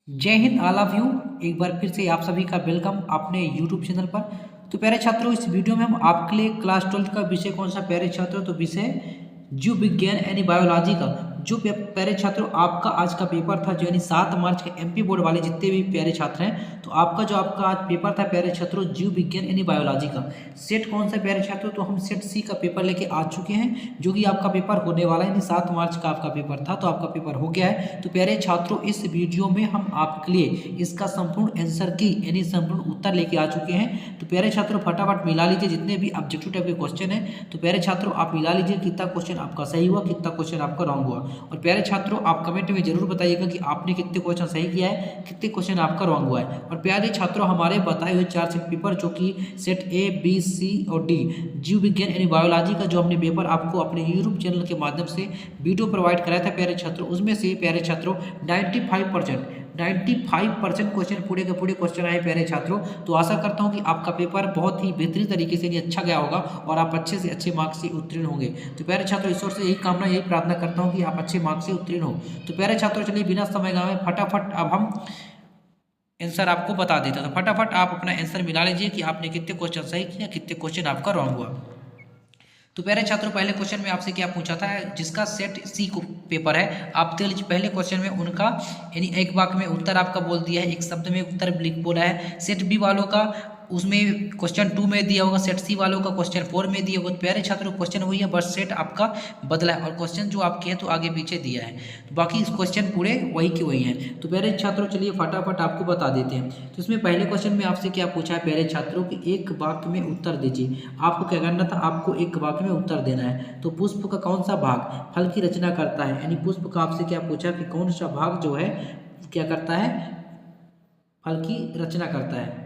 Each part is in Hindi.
जय हिंद ऑल ऑफ यू। एक बार फिर से आप सभी का वेलकम अपने यूट्यूब चैनल पर। तो प्यारे छात्रों, इस वीडियो में हम आपके लिए क्लास 12 का विषय कौन सा प्यारे छात्रों, तो विषय जीव विज्ञान यानी बायोलॉजी का जो प्यारे छात्रों आपका आज का पेपर था, जो यानी 7 मार्च के एमपी बोर्ड वाले जितने भी प्यारे छात्र हैं, तो आपका आज पेपर था प्यारे छात्रों जीव विज्ञान यानी बायोलॉजी का। सेट कौन सा प्यारे छात्रों, तो हम सेट सी का पेपर लेके आ चुके हैं, जो कि आपका पेपर होने वाला है, यानी 7 मार्च का आपका पेपर था, तो आपका पेपर हो गया है। तो प्यारे छात्रों, इस वीडियो में हम आपके लिए इसका संपूर्ण आंसर की यानी संपूर्ण उत्तर लेके आ चुके हैं। तो प्यारे छात्रों, फटाफट मिला लीजिए जितने भी ऑब्जेक्टिव टाइप के क्वेश्चन है। तो प्यारे छात्रों, आप मिला लीजिए कितना क्वेश्चन आपका सही हुआ, कितना क्वेश्चन आपका रॉन्ग हुआ। और प्यारे छात्रों, आप कमेंट में जरूर बताइएगा कि आपने कितने क्वेश्चन सही किया है, कितने क्वेश्चन आपका रॉन्ग हुआ है। और प्यारे छात्रों, हमारे बताए हुए 4 सेट पेपर जो कि सेट ए बी सी और डी जीव विज्ञान यानी बायोलॉजी का जो हमने पेपर आपको अपने यूट्यूब चैनल के माध्यम से वीडियो प्रोवाइड कराया था प्यारे छात्रों, उसमें से प्यारे छात्रों 95% क्वेश्चन पूरे के पूरे क्वेश्चन आए प्यारे छात्रों। तो आशा करता हूं कि आपका पेपर बहुत ही बेहतरीन तरीके से अच्छा गया होगा और आप अच्छे से अच्छे मार्क्स से उत्तीर्ण होंगे। तो प्यारे छात्रों, ईश्वर से यही कामना, यही प्रार्थना करता हूं कि आप अच्छे मार्क्स से उत्तीर्ण हो। तो प्यारे छात्रों, चलिए बिना समय गवाए फटाफट अब हम आंसर आपको बता देते हैं। तो फटाफट आप अपना आंसर मिला लीजिए कि आपने कितने क्वेश्चन सही किया, कितने क्वेश्चन आपका रॉन्ग हुआ। तो प्यारे छात्रों, पहले क्वेश्चन में आपसे क्या पूछा था, जिसका सेट सी को पेपर है, आप देख लीजिए पहले क्वेश्चन में उनका यानी एक वाक्य में उत्तर आपका बोल दिया है, एक शब्द में उत्तर लिख बोला है। सेट बी वालों का उसमें क्वेश्चन 2 में दिया होगा, सेट सी वालों का क्वेश्चन 4 में दिया होगा। तो प्यारे छात्रों, क्वेश्चन वही है, बस सेट आपका बदला है और क्वेश्चन जो आपके हैं तो आगे पीछे दिया है, तो बाकी क्वेश्चन पूरे वही के वही हैं। तो प्यारे छात्रों, चलिए फटाफट आपको बता देते हैं। तो इसमें पहले क्वेश्चन में आपसे क्या पूछा है प्यारे छात्रों कि एक वाक्य में उत्तर दीजिए। आपको क्या करना था, आपको एक वाक्य में उत्तर देना है। तो पुष्प का कौन सा भाग फल की रचना करता है, यानी पुष्प का आपसे क्या पूछा कि कौन सा भाग जो है क्या करता है, फल की रचना करता है।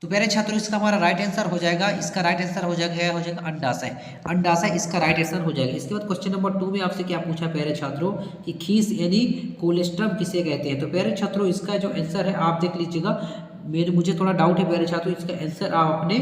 तो प्यारे छात्रों, इसका हमारा राइट आंसर हो जाएगा, इसका राइट आंसर हो जाएगा अंडाशय। अंडाशय इसका राइट आंसर हो जाएगा। इसके बाद क्वेश्चन नंबर 2 में आपसे क्या पूछा प्यारे छात्रों कि खीस यानी कोलेस्ट्रम किसे कहते हैं। तो प्यारे छात्रों, इसका जो आंसर है आप देख लीजिएगा, मुझे थोड़ा डाउट है प्यारे छात्रों, इसका आंसर आप अपने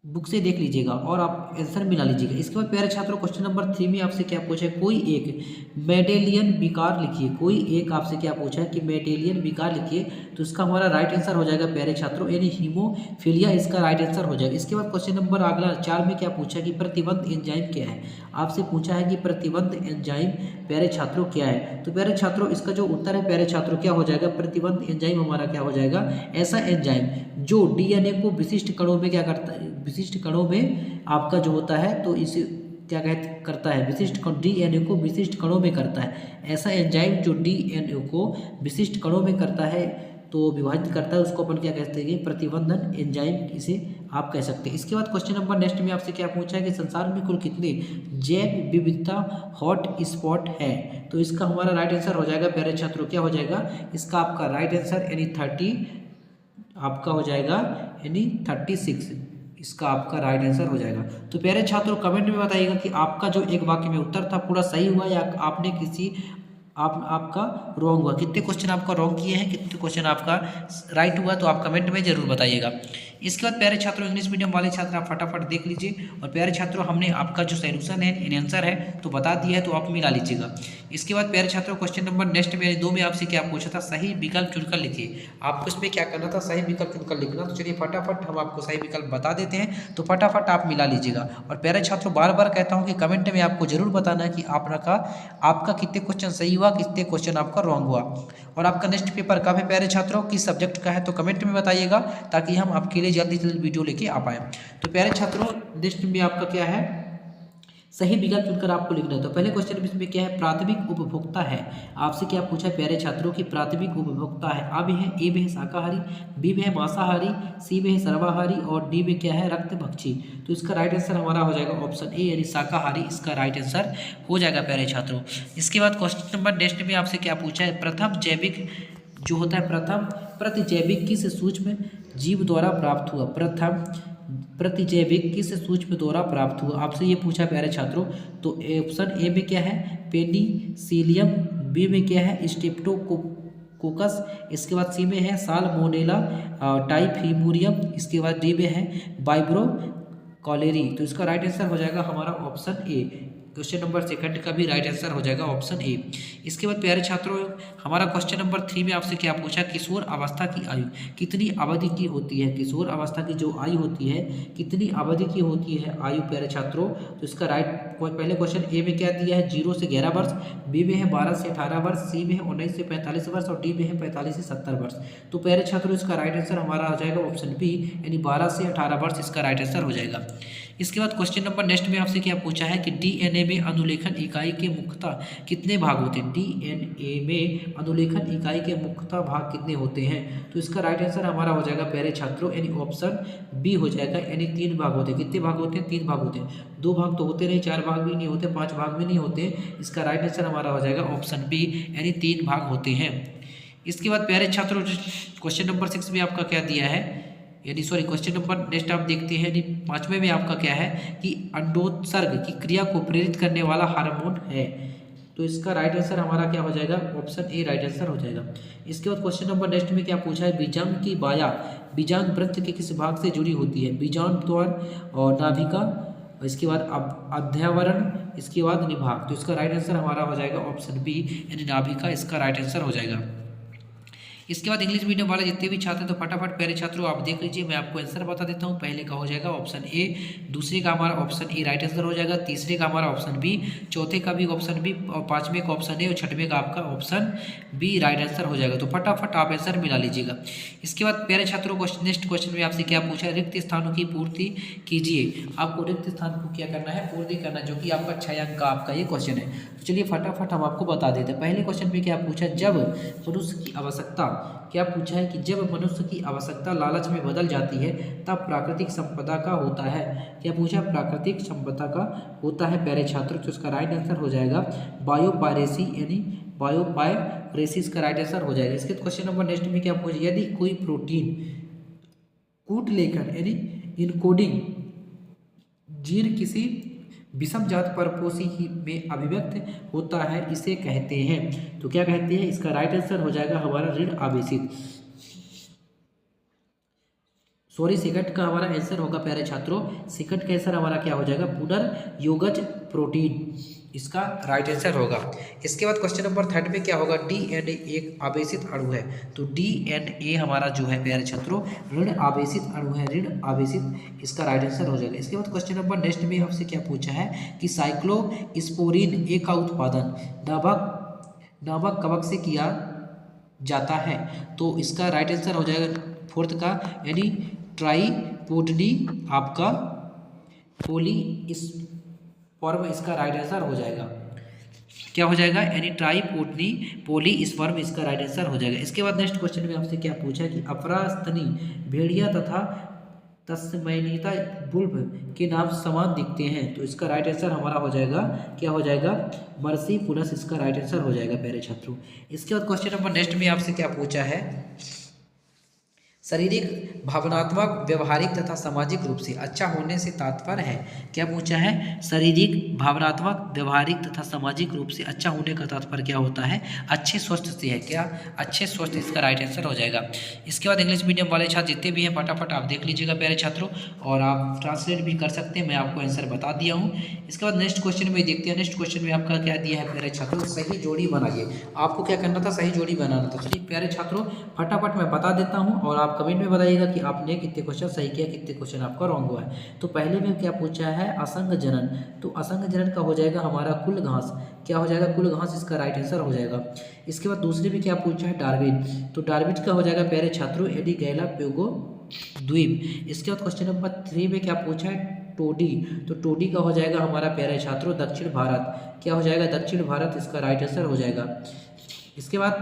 बुक से देख लीजिएगा और आप आंसर मिला लीजिएगा। इसके बाद प्यारे छात्रों, क्वेश्चन नंबर 3 में आपसे क्या पूछा है, कोई एक मेडेलियन विकार लिखिए। कोई एक आपसे क्या पूछा है कि मेडेलियन विकार लिखिए। तो इसका हमारा राइट आंसर हो जाएगा प्यारे छात्रों यानी हीमोफीलिया, इसका राइट आंसर हो जाएगा। इसके बाद क्वेश्चन नंबर अगला 4 में क्या पूछा है कि प्रतिबंध एंजाइम क्या है। आपसे पूछा है कि प्रतिबंध एंजाइम प्यारे छात्रों क्या है। तो प्यारे छात्रों, इसका जो उत्तर है प्यारे छात्रों क्या हो जाएगा, प्रतिबंध एंजाइम हमारा क्या हो जाएगा, ऐसा एंजाइम जो डीएनए को विशिष्ट कणों में क्या करता है, विशिष्ट कणों में आपका जो होता है तो इसे क्या करता है, विशिष्ट डीएनए को विशिष्ट कणों में करता है। ऐसा एंजाइम जो डीएनए को विशिष्ट कणों में करता है तो विभाजित करता है, उसको अपन क्या कहते हैं, प्रतिबंधन एंजाइम इसे आप कह सकते हैं। इसके बाद क्वेश्चन नंबर नेक्स्ट में आपसे क्या पूछा है कि संसार में कुल कितने जैव विविधता हॉट स्पॉट है। तो इसका हमारा राइट आंसर हो जाएगा प्यारे छात्रों, क्या हो जाएगा, इसका आपका राइट आंसर यानी 30 आपका हो जाएगा यानी 36, इसका आपका राइट आंसर हो जाएगा। तो प्यारे छात्रों, कमेंट में बताइएगा कि आपका जो एक वाक्य में उत्तर था पूरा सही हुआ या आपने किसी आपका रॉन्ग हुआ, कितने क्वेश्चन आपका रॉन्ग किए हैं, कितने क्वेश्चन आपका राइट हुआ, तो आप कमेंट में जरूर बताइएगा। इसके बाद प्यारे छात्रों, इंग्लिश मीडियम वाले छात्र आप फटाफट देख लीजिए। और प्यारे छात्रों, हमने आपका जो सोल्यूशन है आंसर है तो बता दिया है, तो आप मिला लीजिएगा। इसके बाद प्यारे छात्रों, क्वेश्चन नंबर नेक्स्ट में 2 में आपसे क्या पूछा था, सही विकल्प चुनकर लिखिए। आपको इसमें क्या करना था, सही विकल्प चुनकर लिखना। तो चलिए फटाफट हम आपको सही विकल्प बता देते हैं, तो फटाफट आप मिला लीजिएगा। और प्यारे छात्रों, बार बार कहता हूँ कि कमेंट में आपको जरूर बताना है कि आपका कितने क्वेश्चन सही हुआ, कितने क्वेश्चन आपका रॉन्ग हुआ। और आपका नेक्स्ट पेपर कब है प्यारे छात्रों, किस सब्जेक्ट का है, तो कमेंट में बताइएगा ताकि हम आपके लिए जल्दी से जल्दी वीडियो लेके आ पाए। तो प्यारे छात्रों, नेक्स्ट में आपका क्या है, सही विकल्प चुनकर आपको लिखना है। तो पहले क्वेश्चन में क्या है, प्राथमिक उपभोक्ता है। आपसे क्या पूछा है प्यारे छात्रों की प्राथमिक उपभोक्ता है। आ में है, ए में है शाकाहारी, बी में है मांसाहारी, सी में है सर्वाहारी और डी में क्या है, रक्तभक्षी। तो इसका राइट आंसर हमारा हो जाएगा ऑप्शन ए यानी शाकाहारी, इसका राइट आंसर हो जाएगा प्यारे छात्रों। इसके बाद क्वेश्चन नंबर नेक्स्ट में आपसे क्या पूछा है, प्रथम जैविक जो होता है, प्रथम प्रतिजैविक किस सूक्ष्म जीव द्वारा प्राप्त हुआ। प्रथम प्रतिजैविक किस सूक्ष्म द्वारा प्राप्त हुआ, आपसे ये पूछा प्यारे छात्रों। तो ऑप्शन ए में क्या है, पेनिसिलियम, बी में क्या है, स्ट्रेप्टोकोकस, इसके बाद सी में है साल्मोनेला टाइफिमुरियम, इसके बाद डी में है वाइब्रो कॉलेरी। तो इसका राइट आंसर हो जाएगा हमारा option A, question number second का भी राइट आंसर हो जाएगा ऑप्शन ए। इसके बाद प्यारे छात्रों हमारा क्वेश्चन नंबर 3 में आपसे क्या पूछा, किशोर अवस्था की आयु कितनी अवधि की होती है। किशोर अवस्था की जो आयु होती है कितनी अवधि की होती है आयु प्यारे छात्रों। तो इसका पहले क्वेश्चन ए में क्या दिया है 0 से 11 वर्ष, बी में है 12 से 18 वर्ष, सी में है 19 से 45 वर्ष और डी में है 45 से 70 वर्ष। तो प्यारे छात्रों इसका राइट आंसर हमारा हो जाएगा ऑप्शन बी, यानी 12 से 18 वर्ष इसका राइट आंसर हो जाएगा। इसके बाद क्वेश्चन नंबर नेक्स्ट में आपसे क्या पूछा है कि डीएनए में अनुलेखन इकाई के मुख्यतः कितने भाग होते हैं। डीएनए में अनुलेखन इकाई के मुख्यतः भाग कितने होते हैं। तो इसका राइट आंसर हमारा हो जाएगा प्यारे छात्रों यानी ऑप्शन बी हो जाएगा, यानी 3 भाग होते हैं। कितने भाग होते हैं, 3 भाग होते हैं। 2 भाग तो होते नहीं, 4 भाग भी नहीं होते, 5 भाग भी नहीं होते। इसका राइट आंसर हमारा हो जाएगा ऑप्शन बी, यानी 3 भाग होते हैं। इसके बाद प्यारे छात्रों क्वेश्चन नंबर 6 में आपका क्या दिया है, यानी सॉरी क्वेश्चन नंबर नेक्स्ट आप देखते हैं, यानी 5वें में आपका क्या है कि अंडोत्सर्ग की क्रिया को प्रेरित करने वाला हार्मोन है। तो इसका राइट आंसर हमारा क्या हो जाएगा ऑप्शन ए राइट आंसर हो जाएगा। इसके बाद क्वेश्चन नंबर नेक्स्ट में क्या पूछा है, बीजांग की बाया बीजांग वृत्त के किस भाग से जुड़ी होती है। बीजांड द्वार और नाभिका, इसके बाद अध्यावरण, इसके बाद निभाग। तो इसका राइट आंसर हमारा हो जाएगा ऑप्शन बी, यानी नाभिका इसका राइट आंसर हो जाएगा। इसके बाद इंग्लिश मीडियम वाले जितने भी छात्र हैं तो फटाफट प्यारे छात्रों आप देख लीजिए, मैं आपको आंसर बता देता हूँ। पहले का हो जाएगा ऑप्शन ए, दूसरे का हमारा ऑप्शन ए राइट आंसर हो जाएगा, तीसरे का हमारा ऑप्शन बी, चौथे का भी ऑप्शन बी और 5वें का ऑप्शन ए और 6वें का आपका ऑप्शन बी राइट आंसर हो जाएगा। तो फटाफट आप आंसर मिला लीजिएगा। इसके बाद प्यारे छात्रों नेक्स्ट क्वेश्चन में आपसे क्या पूछा है, रिक्त स्थानों की पूर्ति कीजिए। आपको रिक्त स्थान को क्या करना है, पूर्ति करना, जो कि आपका 6 अंक का आपका ये क्वेश्चन है। तो चलिए फटाफट हम आपको बता देते हैं। पहले क्वेश्चन में क्या पूछा, जब मनुष्य की आवश्यकता, क्या पूछा है कि जब मनुष्य की आवश्यकता लालच में बदल जाती है तब प्राकृतिक संपदा का होता है। क्या पूछा, प्राकृतिक संपदा का होता है प्यारे छात्रों। तो इसका राइट आंसर हो जाएगा बायोपायरेसी, यानी बायोपायरेसिस का राइट आंसर हो जाएगा। इसके क्वेश्चन नंबर नेक्स्ट में क्या पूछा, यदि कोई प्रोटीन कूट लेखन यानी इनकोडिंग जीन किसी विषम जात परपोषी में अभिव्यक्त होता है, इसे कहते हैं। तो क्या कहते हैं, इसका राइट आंसर हो जाएगा हमारा ऋण आवेशित, सॉरी सेकंड का हमारा आंसर होगा प्यारे छात्रों, सेकंड का आंसर हमारा क्या हो जाएगा पुनर्योगज प्रोटीन, इसका राइट आंसर होगा। इसके बाद क्वेश्चन नंबर 3 में क्या होगा, डीएनए एक आवेशित अणु है। तो डीएनए हमारा जो है प्यारे छात्रों ऋण आवेशित अणु है, ऋण आवेशित इसका राइट आंसर हो जाएगा। इसके बाद क्वेश्चन नंबर नेक्स्ट में आपसे क्या पूछा है कि साइक्लोस्पोरिन ए का उत्पादन नाभक कवक से किया जाता है। तो इसका राइट आंसर हो जाएगा 4th का, यानी ट्राइपोडनी आपका पॉलीस्पर्म इसका राइट आंसर हो जाएगा। क्या हो जाएगा, यानी ट्राइपोडनी पॉलीस्पर्म इसका राइट आंसर हो जाएगा। इसके बाद नेक्स्ट क्वेश्चन में आपसे क्या पूछा कि अपरास्तनी भेड़िया तथा तस्मैनिता बुल्ब के नाम समान दिखते हैं। तो इसका राइट आंसर हमारा हो जाएगा, क्या हो जाएगा मर्सीपुलस इसका राइट आंसर हो जाएगा प्यारे छात्रों। इसके बाद क्वेश्चन नंबर नेक्स्ट में आपसे क्या पूछा है, शारीरिक भावनात्मक व्यवहारिक तथा सामाजिक रूप से अच्छा होने से तात्पर्य है। क्या पूछा है, शारीरिक भावनात्मक व्यवहारिक तथा सामाजिक रूप से अच्छा होने का तात्पर्य क्या होता है, अच्छे स्वास्थ्य से है। क्या, अच्छे स्वास्थ्य इसका राइट आंसर हो जाएगा। इसके बाद इंग्लिश मीडियम वाले छात्र जितने भी हैं फटाफट आप देख लीजिएगा प्यारे छात्रों, और आप ट्रांसलेट भी कर सकते हैं, मैं आपको आंसर बता दिया हूँ। इसके बाद नेक्स्ट क्वेश्चन में देखते हैं। नेक्स्ट क्वेश्चन में आपका क्या दिया है प्यारे छात्रों, सही जोड़ी बनाइए। आपको क्या करना था, सही जोड़ी बनाना था। चलिए प्यारे छात्रों फटाफट मैं बता देता हूँ और आप कमेंट में बताइएगा कि आपने कितने क्वेश्चन सही किया, कितने क्वेश्चन आपका रॉन्ग हुआ है। तो पहले में क्या पूछा है, असंग जनन। तो असंग जनन का हो जाएगा हमारा कुल घास। क्या हो जाएगा, कुल घास इसका राइट आंसर हो जाएगा। इसके बाद दूसरे में क्या पूछा है, डार्विन। तो डार्विन का हो जाएगा प्यारे छात्रों एडी गैला प्योगो द्वीप। इसके बाद क्वेश्चन नंबर 3 में क्या पूछा है, टोडी। तो टोडी का हो जाएगा हमारा प्यारे छात्रों दक्षिण भारत। क्या हो जाएगा, दक्षिण भारत इसका राइट आंसर हो जाएगा। इसके बाद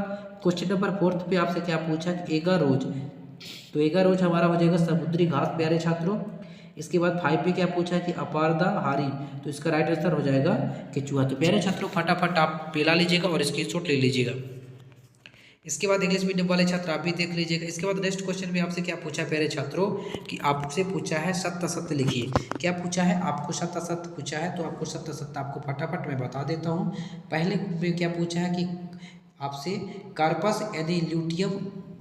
क्वेश्चन नंबर 4 पे आपसे क्या पूछा है, एगारोज। तो एगारोज हमारा हो जाएगा समुद्री घास प्यारे छात्रों। इसके बाद 5 पे क्या पूछा है कि अपारदा हारी। तो इसका राइट आंसर हो जाएगा केचुआ। तो प्यारे छात्रों फटाफट आप पेला लीजिएगा और स्क्रीनशॉट ले लीजिएगा। इसके बाद इंग्लिश मीडियम वाले छात्र आप भी देख लीजिएगा। इसके बाद नेक्स्ट क्वेश्चन में आपसे क्या पूछा है प्यारे छात्रों कि आपसे पूछा है सत्य सत्य लिखिए। क्या पूछा है, आपको सत्य सत्य पूछा है। तो आपको सत्य सत्य आपको फटाफट मैं बता देता हूँ। पहले में क्या पूछा है कि आपसे कार्पस यानी ल्यूटियम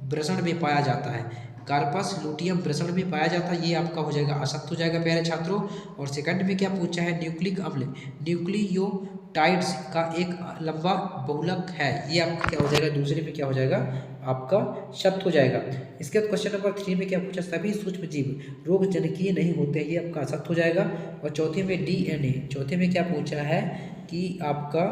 वृषण में पाया जाता है। कार्पस लुटियम वृषण में पाया जाता है, ये आपका हो जाएगा असत्य हो जाएगा प्यारे छात्रों। और सेकंड में क्या पूछा है, न्यूक्लिक अम्ल न्यूक्लियोटाइड्स का एक लंबा बहुलक है, ये आपका क्या हो जाएगा, दूसरे में क्या हो जाएगा, आपका सत्य हो जाएगा। इसके बाद क्वेश्चन नंबर 3 में क्या पूछा, सभी सूक्ष्म जीव रोग जनकीय नहीं होते हैं, ये आपका असत्य हो जाएगा। और चौथे में डीएनए, चौथे में क्या पूछा है कि आपका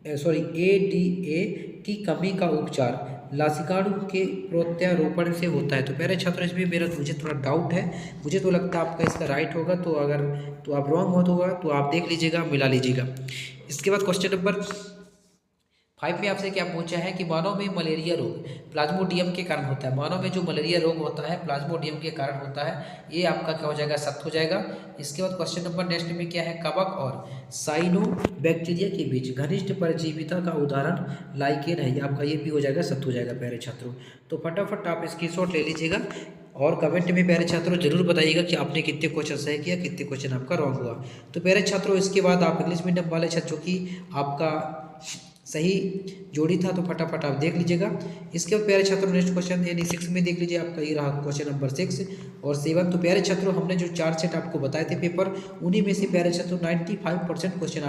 एडीए की कमी का उपचार लासिकाणु के प्रत्यारोपण से होता है। तो प्यारे छात्रों इसमें मुझे थोड़ा डाउट है, मुझे तो लगता है आपका इसका राइट होगा, तो अगर तो आप रॉन्ग होगा तो आप देख लीजिएगा, मिला लीजिएगा। इसके बाद क्वेश्चन नंबर 5 में आपसे क्या पूछा है कि मानव में मलेरिया रोग प्लाज्मोडियम के कारण होता है, मानव में जो मलेरिया रोग होता है प्लाज्मोडियम के कारण होता है, ये आपका क्या हो जाएगा, सत्य हो जाएगा। इसके बाद क्वेश्चन नंबर नेक्स्ट में क्या है, कवक और साइनोबैक्टीरिया के बीच घनिष्ठ परजीविता का उदाहरण लाइकेन है, ये आपका ये भी हो जाएगा, सत्य हो जाएगा प्यारे छात्रों। तो फटाफट आप स्क्रीनशॉट ले लीजिएगा और कमेंट में प्यारे छात्रों जरूर बताइएगा कि आपने कितने क्वेश्चन सही किया, कितने क्वेश्चन आपका रॉन्ग हुआ। तो प्यारे छात्रों इसके बाद आप इंग्लिश मीडियम वाले छात्र जो कि आपका सही जोड़ी था, तो फटाफट आप देख लीजिएगा। इसके बाद प्यारे छात्रों नेक्स्ट क्वेश्चन यानी 6 में देख लीजिए, आपका ये रहा क्वेश्चन नंबर 6 और 7। तो प्यारे छात्रों हमने जो 4 सेट आपको बताए थे पेपर, उन्हीं में से प्यारे छात्रों 95% क्वेश्चन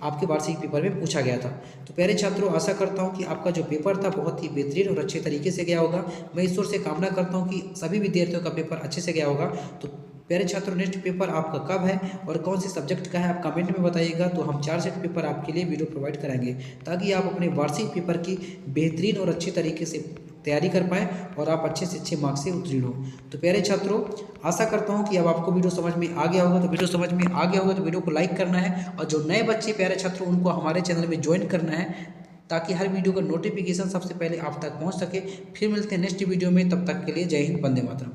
आपके वार्षिक पेपर में पूछा गया था। तो प्यारे छात्रों आशा करता हूँ कि आपका जो पेपर था बहुत ही बेहतरीन और अच्छे तरीके से गया होगा। मैं ईश्वर से कामना करता हूँ कि सभी विद्यार्थियों का पेपर अच्छे से गया होगा। तो प्यारे छात्रों नेक्स्ट पेपर आपका कब है और कौन से सब्जेक्ट का है, आप कमेंट में बताइएगा, तो हम 4 सेट पेपर आपके लिए वीडियो प्रोवाइड कराएंगे ताकि आप अपने वार्षिक पेपर की बेहतरीन और अच्छे तरीके से तैयारी कर पाएँ और आप अच्छे से अच्छे मार्क्स से उत्तीर्ण हो। तो प्यारे छात्रों आशा करता हूँ कि अब आपको वीडियो समझ में आ गया होगा, तो वीडियो को लाइक करना है और जो नए बच्चे प्यारे छात्रों उनको हमारे चैनल में ज्वाइन करना है ताकि हर वीडियो का नोटिफिकेशन सबसे पहले आप तक पहुँच सके। फिर मिलते हैं नेक्स्ट वीडियो में, तब तक के लिए जय हिंद, वंदे मातरम।